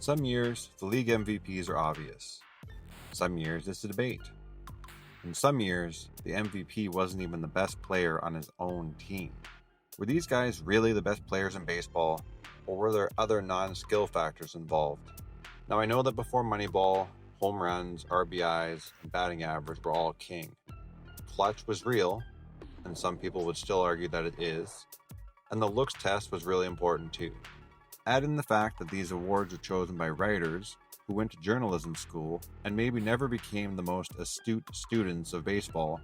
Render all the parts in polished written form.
Some years, the league MVPs are obvious. Some years, it's a debate. In some years, the MVP wasn't even the best player on his own team. Were these guys really the best players in baseball, or were there other non-skill factors involved? Now, I know that before Moneyball, home runs, RBIs, and batting average were all king. Clutch was real, and some people would still argue that it is, and the looks test was really important too. Add in the fact that these awards are chosen by writers who went to journalism school and maybe never became the most astute students of baseball,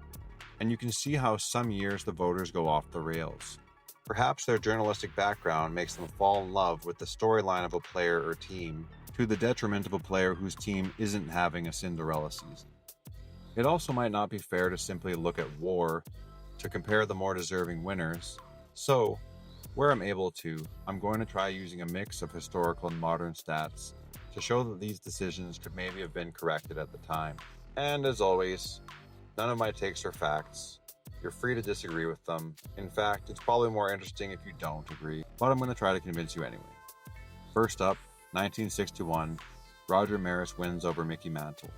and you can see how some years the voters go off the rails. Perhaps their journalistic background makes them fall in love with the storyline of a player or team to the detriment of a player whose team isn't having a Cinderella season. It also might not be fair to simply look at WAR to compare the more deserving winners, so where I'm able to, I'm going to try using a mix of historical and modern stats to show that these decisions could maybe have been corrected at the time. And as always, none of my takes are facts. You're free to disagree with them. In fact, it's probably more interesting if you don't agree, but I'm going to try to convince you anyway. First up, 1961, Roger Maris wins over Mickey Mantle.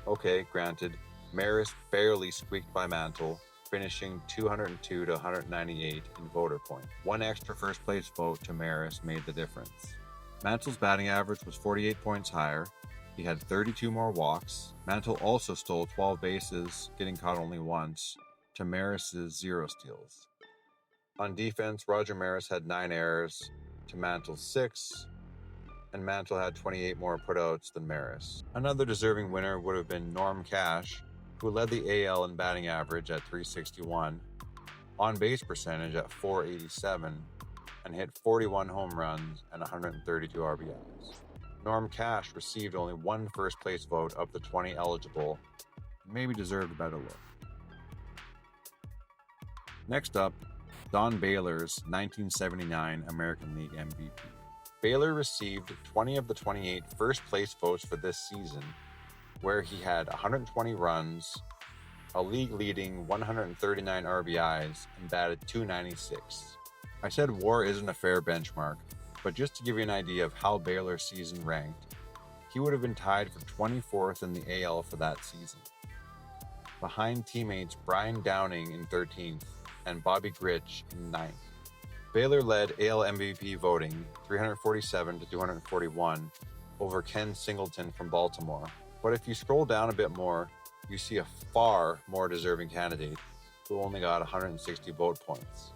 Okay, granted, Maris barely squeaked by Mantle, finishing 202 to 198 in voter point. One extra first place vote to Maris made the difference. Mantle's batting average was 48 points higher. He had 32 more walks. Mantle also stole 12 bases, getting caught only once, to Maris's 0 steals. On defense, Roger Maris had 9 errors to Mantle's 6, and Mantle had 28 more putouts than Maris. Another deserving winner would have been Norm Cash, who led the AL in batting average at 361, on-base percentage at 487, and hit 41 home runs and 132 RBIs. Norm Cash received only one first-place vote of the 20 eligible, and maybe deserved a better look. Next up, Don Baylor's 1979 American League MVP. Baylor received 20 of the 28 first-place votes for this season, where he had 120 runs, a league-leading 139 RBIs, and batted .296. I said WAR isn't a fair benchmark, but just to give you an idea of how Baylor's season ranked, he would have been tied for 24th in the AL for that season, behind teammates Brian Downing in 13th and Bobby Grich in 9th. Baylor led AL MVP voting 347 to 241 over Ken Singleton from Baltimore. But if you scroll down a bit more, you see a far more deserving candidate who only got 160 vote points.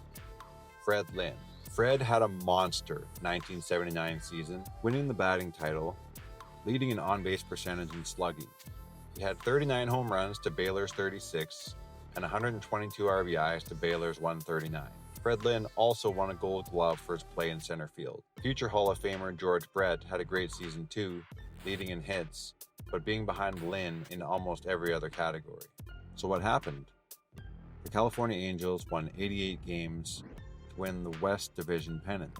Fred Lynn. Fred had a monster 1979 season, winning the batting title, leading in on-base percentage and slugging. He had 39 home runs to Baylor's 36 and 122 RBIs to Baylor's 139. Fred Lynn also won a Gold Glove for his play in center field. Future Hall of Famer George Brett had a great season too, leading in hits, but being behind Lynn in almost every other category. So what happened? The California Angels won 88 games to win the West Division pennant,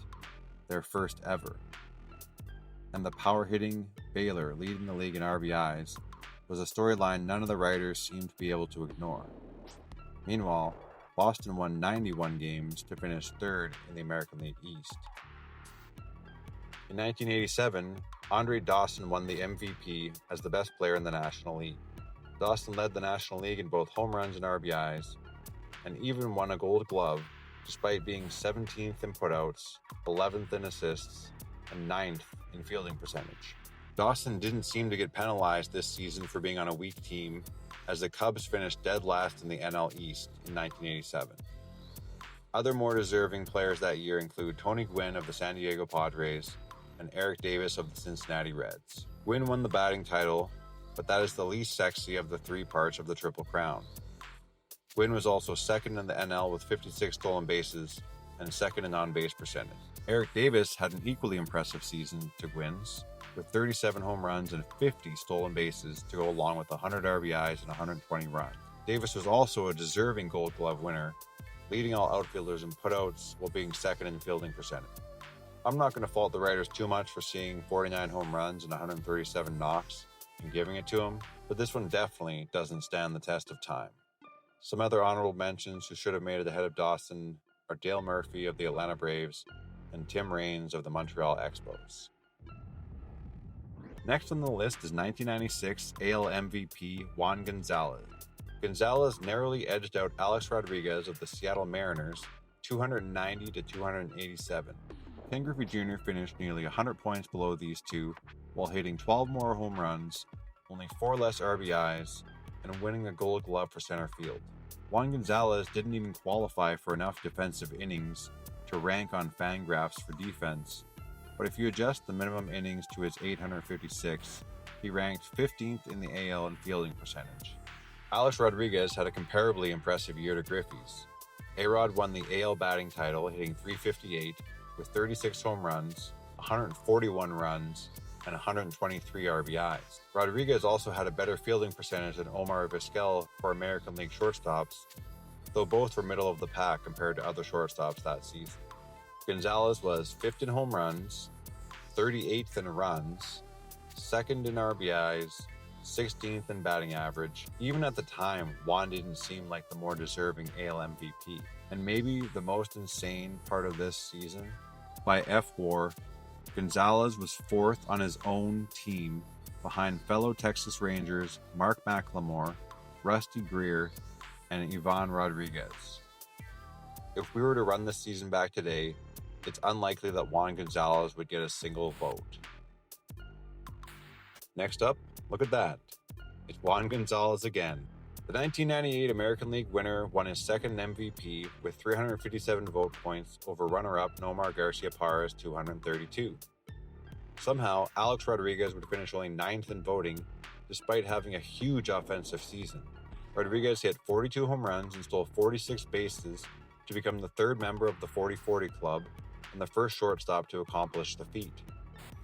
their first ever. And the power-hitting Baylor leading the league in RBIs was a storyline none of the writers seemed to be able to ignore. Meanwhile, Boston won 91 games to finish third in the American League East. In 1987, Andre Dawson won the MVP as the best player in the National League. Dawson led the National League in both home runs and RBIs, and even won a Gold Glove despite being 17th in putouts, 11th in assists, and 9th in fielding percentage. Dawson didn't seem to get penalized this season for being on a weak team, as the Cubs finished dead last in the NL East in 1987. Other more deserving players that year include Tony Gwynn of the San Diego Padres and Eric Davis of the Cincinnati Reds. Gwynn won the batting title, but that is the least sexy of the 3 parts of the Triple Crown. Gwynn was also second in the NL with 56 stolen bases and second in on-base percentage. Eric Davis had an equally impressive season to Gwynn's, with 37 home runs and 50 stolen bases to go along with 100 RBIs and 120 runs. Davis was also a deserving Gold Glove winner, leading all outfielders in putouts while being second in fielding percentage. I'm not going to fault the writers too much for seeing 49 home runs and 137 knocks and giving it to him, but this one definitely doesn't stand the test of time. Some other honorable mentions who should have made it ahead of Dawson are Dale Murphy of the Atlanta Braves and Tim Raines of the Montreal Expos. Next on the list is 1996 AL MVP Juan Gonzalez. Gonzalez narrowly edged out Alex Rodriguez of the Seattle Mariners 290 to 287. Ken Griffey Jr. finished nearly 100 points below these two while hitting 12 more home runs, only 4 less RBIs, and winning a Gold Glove for center field. Juan Gonzalez didn't even qualify for enough defensive innings to rank on Fangraphs for defense, but if you adjust the minimum innings to his 856, he ranked 15th in the AL in fielding percentage. Alex Rodriguez had a comparably impressive year to Griffey's. A-Rod won the AL batting title, hitting .358 with 36 home runs, 141 runs, and 123 RBIs. Rodriguez also had a better fielding percentage than Omar Vizquel for American League shortstops, though both were middle of the pack compared to other shortstops that season. Gonzalez was 5th in home runs, 38th in runs, 2nd in RBIs, 16th in batting average. Even at the time, Juan didn't seem like the more deserving AL MVP. And maybe the most insane part of this season, by F-WAR, Gonzalez was 4th on his own team behind fellow Texas Rangers Mark McLemore, Rusty Greer, and Ivan Rodriguez. If we were to run this season back today, it's unlikely that Juan Gonzalez would get a single vote. Next up, look at that. It's Juan Gonzalez again. The 1998 American League winner won his second MVP with 357 vote points over runner-up Nomar Garciaparra's 232. Somehow, Alex Rodriguez would finish only 9th in voting, despite having a huge offensive season. Rodriguez hit 42 home runs and stole 46 bases to become the 3rd member of the 40-40 club and the first shortstop to accomplish the feat.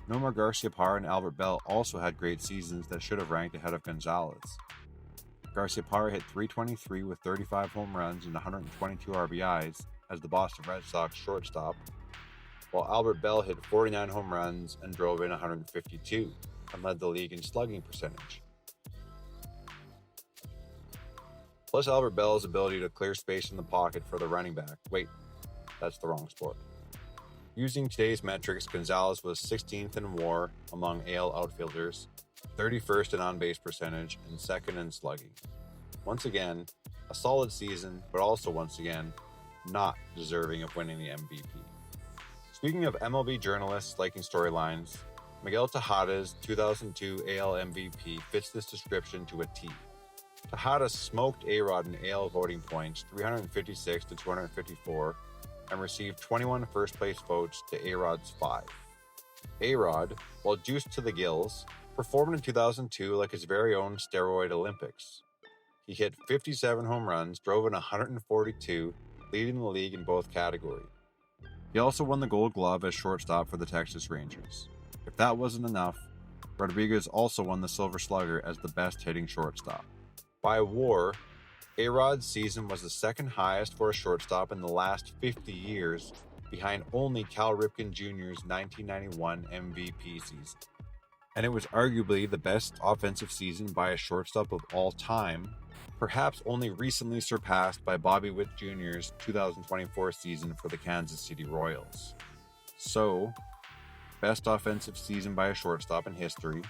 Nomar Garciaparra and Albert Bell also had great seasons that should have ranked ahead of Gonzalez. Garciaparra hit .323 with 35 home runs and 122 RBIs as the Boston Red Sox shortstop, while Albert Bell hit 49 home runs and drove in 152 and led the league in slugging percentage. Plus Albert Bell's ability to clear space in the pocket for the running back. Wait, that's the wrong sport. Using today's metrics, Gonzalez was 16th in WAR among AL outfielders, 31st in on-base percentage, and 2nd in slugging. Once again, a solid season, but also once again, not deserving of winning the MVP. Speaking of MLB journalists liking storylines, Miguel Tejada's 2002 AL MVP fits this description to a T. Tejada smoked A-Rod in AL voting points 356 to 254 and received 21 first-place votes to A-Rod's 5. A-Rod, while juiced to the gills, performed in 2002 like his very own steroid Olympics. He hit 57 home runs, drove in 142, leading the league in both categories. He also won the Gold Glove as shortstop for the Texas Rangers. If that wasn't enough, Rodriguez also won the Silver Slugger as the best-hitting shortstop. By WAR, A-Rod's season was the 2nd highest for a shortstop in the last 50 years, behind only Cal Ripken Jr.'s 1991 MVP season. And it was arguably the best offensive season by a shortstop of all time, perhaps only recently surpassed by Bobby Witt Jr.'s 2024 season for the Kansas City Royals. So, best offensive season by a shortstop in history,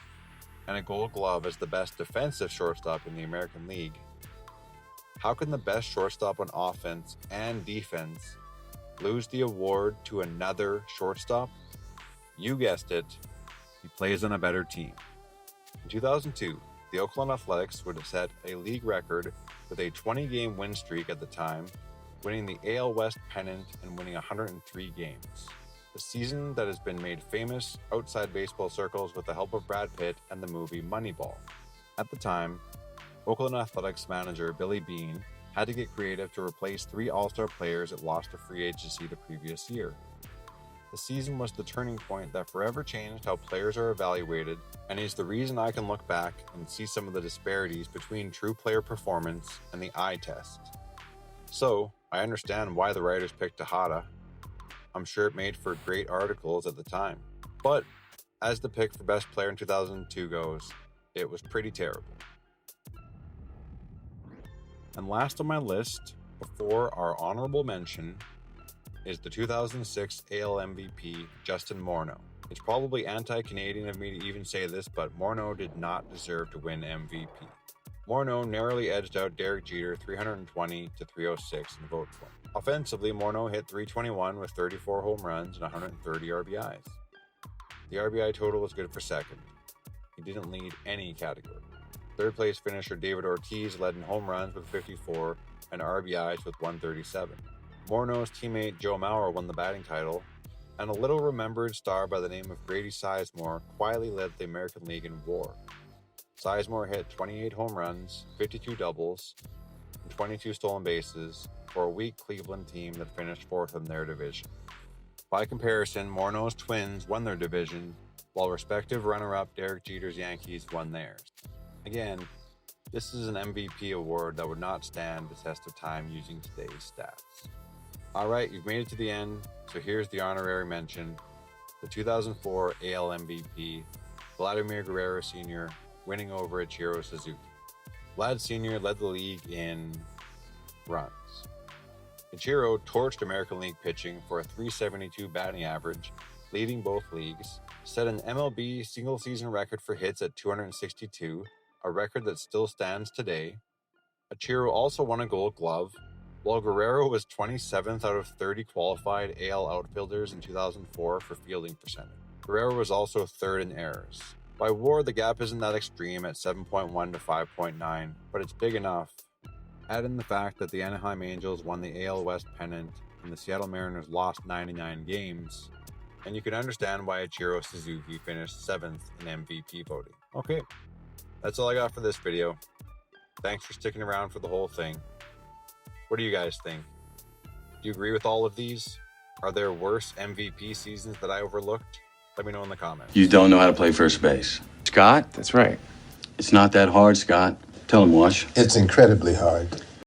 and a Gold Glove as the best defensive shortstop in the American League. How can the best shortstop on offense and defense lose the award to another shortstop? You guessed it, he plays on a better team. In 2002, the Oakland Athletics would set a league record with a 20-game win streak at the time, winning the AL West pennant and winning 103 games. A season that has been made famous outside baseball circles with the help of Brad Pitt and the movie Moneyball. At the time, Oakland Athletics manager Billy Beane had to get creative to replace 3 All-Star players that lost to free agency the previous year. The season was the turning point that forever changed how players are evaluated, and is the reason I can look back and see some of the disparities between true player performance and the eye test. So, I understand why the writers picked Tejada. I'm sure it made for great articles at the time. But, as the pick for best player in 2002 goes, it was pretty terrible. And last on my list, before our honorable mention, is the 2006 AL MVP Justin Morneau. It's probably anti-Canadian of me to even say this, but Morneau did not deserve to win MVP. Morneau narrowly edged out Derek Jeter 320 to 306 in the vote poll. Offensively, Morneau hit 321 with 34 home runs and 130 RBIs. The RBI total was good for second. He didn't lead any category. Third place finisher David Ortiz led in home runs with 54 and RBIs with 137. Morneau's teammate Joe Mauer won the batting title, and a little remembered star by the name of Grady Sizemore quietly led the American League in WAR. Sizemore hit 28 home runs, 52 doubles, and 22 stolen bases for a weak Cleveland team that finished fourth in their division. By comparison, Morneau's Twins won their division, while respective runner-up Derek Jeter's Yankees won theirs. Again, this is an MVP award that would not stand the test of time using today's stats. Alright, you've made it to the end, so here's the honorary mention. The 2004 AL MVP, Vladimir Guerrero Sr., winning over Ichiro Suzuki. Vlad Sr. led the league in runs. Ichiro torched American League pitching for a .372 batting average, leading both leagues, set an MLB single-season record for hits at 262, a record that still stands today. Ichiro also won a Gold Glove, while Guerrero was 27th out of 30 qualified AL outfielders in 2004 for fielding percentage. Guerrero was also third in errors. By WAR, the gap isn't that extreme at 7.1 to 5.9, but it's big enough. Add in the fact that the Anaheim Angels won the AL West pennant and the Seattle Mariners lost 99 games, and you can understand why Ichiro Suzuki finished 7th in MVP voting. Okay, that's all I got for this video. Thanks for sticking around for the whole thing. What do you guys think? Do you agree with all of these? Are there worse MVP seasons that I overlooked? Let me know in the comments. You don't know how to play first base. Scott? That's right. It's not that hard, Scott. Tell him, Wash. It's incredibly hard.